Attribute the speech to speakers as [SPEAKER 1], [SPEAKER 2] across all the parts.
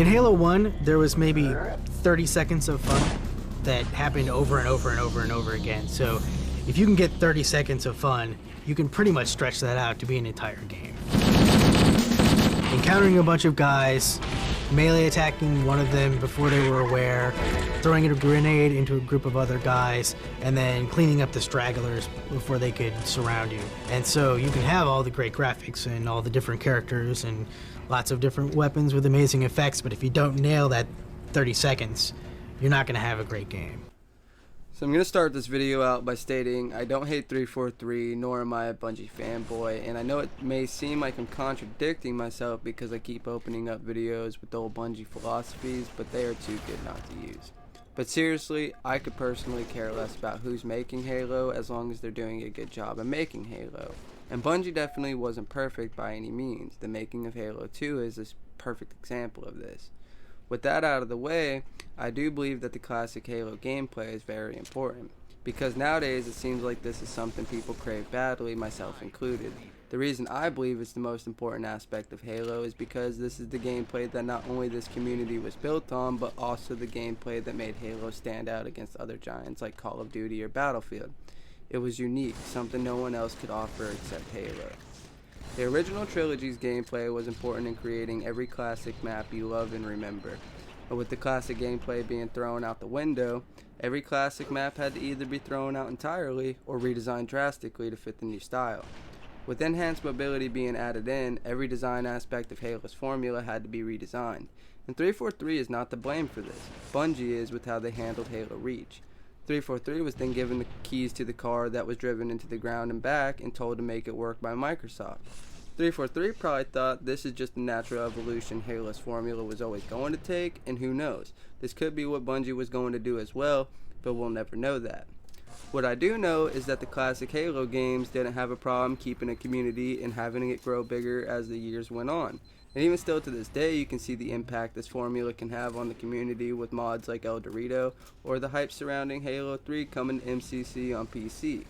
[SPEAKER 1] In Halo 1, there was maybe 30 seconds of fun that happened over and over and over and over again. So if you can get 30 seconds of fun, you can pretty much stretch that out to be an entire game. Encountering a bunch of guys, melee attacking one of them before they were aware, throwing a grenade into a group of other guys, and then cleaning up the stragglers before they could surround you. And so you can have all the great graphics and all the different characters and lots of different weapons with amazing effects, but if you don't nail that 30 seconds, you're not going to have a great game.
[SPEAKER 2] So I'm going to start this video out by stating I don't hate 343, nor am I a Bungie fanboy, and I know it may seem like I'm contradicting myself because I keep opening up videos with old Bungie philosophies, but they are too good not to use. But seriously, I could personally care less about who's making Halo as long as they're doing a good job of making Halo. And Bungie definitely wasn't perfect by any means. The making of Halo 2 is a perfect example of this. With that out of the way, I do believe that the classic Halo gameplay is very important, because nowadays it seems like this is something people crave badly, myself included. The reason I believe it's the most important aspect of Halo is because this is the gameplay that not only this community was built on, but also the gameplay that made Halo stand out against other giants like Call of Duty or Battlefield. It was unique, something no one else could offer except Halo. The original trilogy's gameplay was important in creating every classic map you love and remember. But with the classic gameplay being thrown out the window, every classic map had to either be thrown out entirely or redesigned drastically to fit the new style. With enhanced mobility being added in, every design aspect of Halo's formula had to be redesigned. And 343 is not to blame for this. Bungie is with how they handled Halo Reach. 343 was then given the keys to the car that was driven into the ground and back and told to make it work by Microsoft. 343 probably thought this is just the natural evolution Halo's formula was always going to take, and who knows, this could be what Bungie was going to do as well, but we'll never know that. What I do know is that the classic Halo games didn't have a problem keeping a community and having it grow bigger as the years went on. And even still to this day, you can see the impact this formula can have on the community with mods like El Dorito or the hype surrounding Halo 3 coming to MCC on PC.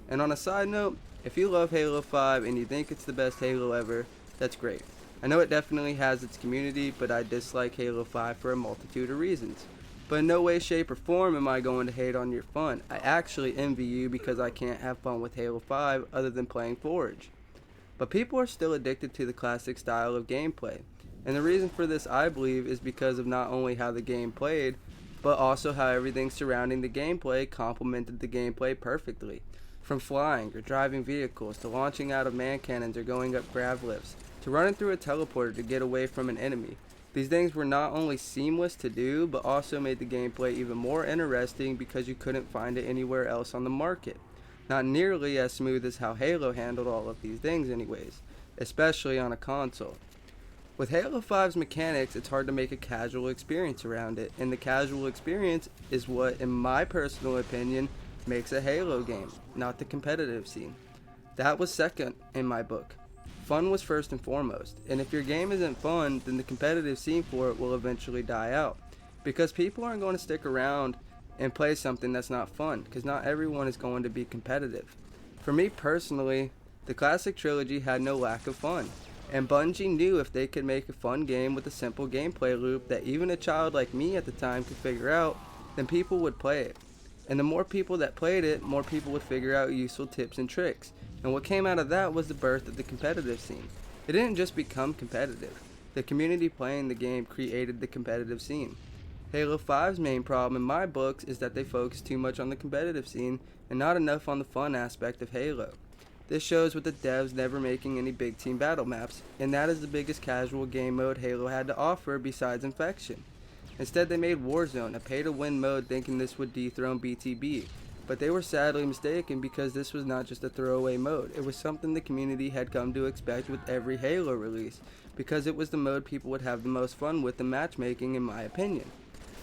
[SPEAKER 2] And on a side note, if you love Halo 5 and you think it's the best Halo ever, that's great. I know it definitely has its community, but I dislike Halo 5 for a multitude of reasons. But in no way, shape, or form am I going to hate on your fun. I actually envy you because I can't have fun with Halo 5 other than playing Forge. But people are still addicted to the classic style of gameplay. And the reason for this, I believe, is because of not only how the game played, but also how everything surrounding the gameplay complemented the gameplay perfectly. From flying or driving vehicles, to launching out of man cannons or going up grav lifts, to running through a teleporter to get away from an enemy. These things were not only seamless to do, but also made the gameplay even more interesting because you couldn't find it anywhere else on the market. Not nearly as smooth as how Halo handled all of these things anyways, especially on a console. With Halo 5's mechanics, it's hard to make a casual experience around it, and the casual experience is what, in my personal opinion, makes a Halo game, not the competitive scene. That was second in my book. Fun was first and foremost, and if your game isn't fun, then the competitive scene for it will eventually die out, because people aren't going to stick around and play something that's not fun, because not everyone is going to be competitive. For me personally, the classic trilogy had no lack of fun, and Bungie knew if they could make a fun game with a simple gameplay loop that even a child like me at the time could figure out, then people would play it. And the more people that played it, more people would figure out useful tips and tricks, and what came out of that was the birth of the competitive scene. It didn't just become competitive. The community playing the game created the competitive scene. Halo 5's main problem in my books is that they focus too much on the competitive scene and not enough on the fun aspect of Halo. This shows with the devs never making any big team battle maps, and that is the biggest casual game mode Halo had to offer besides Infection. Instead they made Warzone, a pay-to-win mode, thinking this would dethrone BTB, but they were sadly mistaken because this was not just a throwaway mode. It was something the community had come to expect with every Halo release, because it was the mode people would have the most fun with in matchmaking, in my opinion.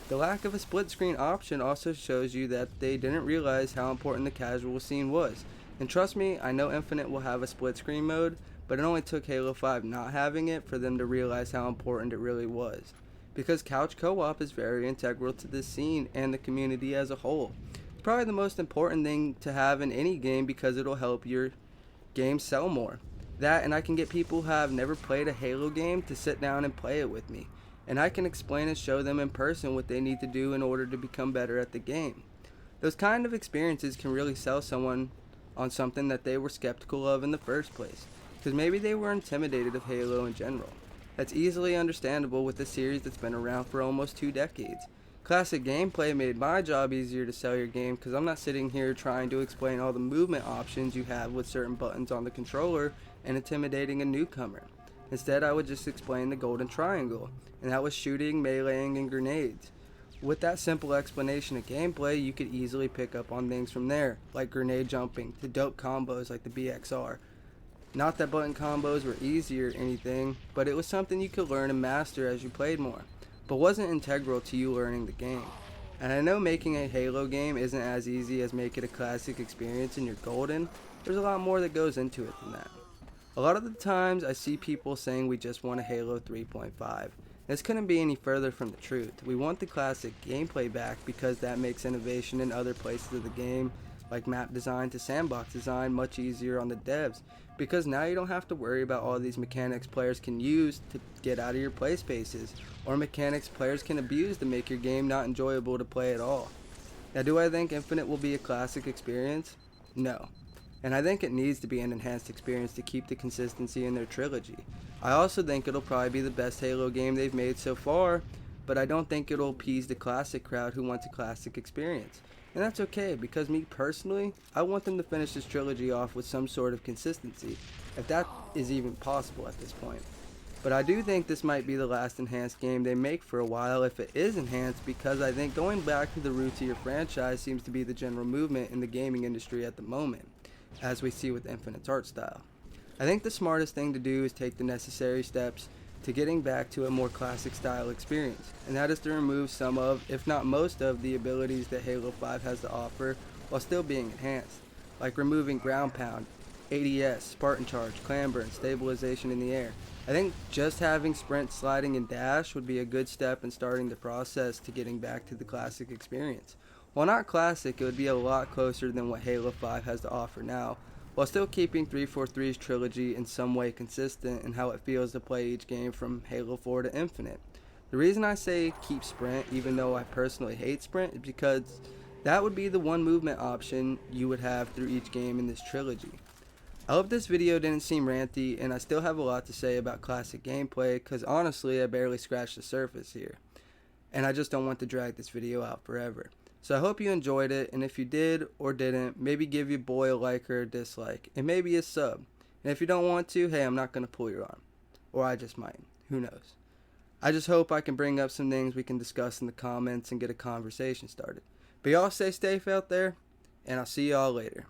[SPEAKER 2] The lack of a split screen option also shows you that they didn't realize how important the casual scene was. And trust me, I know Infinite will have a split screen mode, but it only took Halo 5 not having it for them to realize how important it really was. Because couch co-op is very integral to this scene and the community as a whole. It's probably the most important thing to have in any game because it'll help your game sell more. That, and I can get people who have never played a Halo game to sit down and play it with me. and I can explain and show them in person what they need to do in order to become better at the game. Those kind of experiences can really sell someone on something that they were skeptical of in the first place, because maybe they were intimidated of Halo in general. That's easily understandable with a series that's been around for almost 2 decades. Classic gameplay made my job easier to sell your game because I'm not sitting here trying to explain all the movement options you have with certain buttons on the controller and intimidating a newcomer. Instead, I would just explain the golden triangle, and that was shooting, meleeing, and grenades. With that simple explanation of gameplay, you could easily pick up on things from there, like grenade jumping, to dope combos like the BXR. Not that button combos were easy or anything, but it was something you could learn and master as you played more, but wasn't integral to you learning the game. And I know making a Halo game isn't as easy as making a classic experience and you're golden. There's a lot more that goes into it than that. A lot of the times I see people saying we just want a Halo 3.5. This couldn't be any further from the truth. We want the classic gameplay back because that makes innovation in other places of the game, like map design to sandbox design, much easier on the devs, because now you don't have to worry about all these mechanics players can use to get out of your play spaces, or mechanics players can abuse to make your game not enjoyable to play at all. Now, do I think Infinite will be a classic experience? No. And I think it needs to be an enhanced experience to keep the consistency in their trilogy. I also think it'll probably be the best Halo game they've made so far, but I don't think it'll appease the classic crowd who wants a classic experience. And that's okay, because me personally, I want them to finish this trilogy off with some sort of consistency, if that is even possible at this point. But I do think this might be the last enhanced game they make for a while if it is enhanced, because I think going back to the roots of your franchise seems to be the general movement in the gaming industry at the moment, as we see with Infinite's art style. I think the smartest thing to do is take the necessary steps to getting back to a more classic style experience, and that is to remove some of, if not most of, the abilities that Halo 5 has to offer while still being enhanced, like removing ground pound, ADS, Spartan charge, clamber, and stabilization in the air. I think just having sprint, sliding, and dash would be a good step in starting the process to getting back to the classic experience. While not classic, it would be a lot closer than what Halo 5 has to offer now, while still keeping 343's trilogy in some way consistent in how it feels to play each game from Halo 4 to Infinite. The reason I say keep sprint, even though I personally hate sprint, is because that would be the one movement option you would have through each game in this trilogy. I hope this video didn't seem ranty, and I still have a lot to say about classic gameplay, because honestly I barely scratched the surface here, and I just don't want to drag this video out forever. So I hope you enjoyed it, and if you did or didn't, maybe give your boy a like or a dislike, and maybe a sub. And if you don't want to, hey, I'm not going to pull your arm. Or I just might. Who knows? I just hope I can bring up some things we can discuss in the comments and get a conversation started. But y'all stay safe out there, and I'll see y'all later.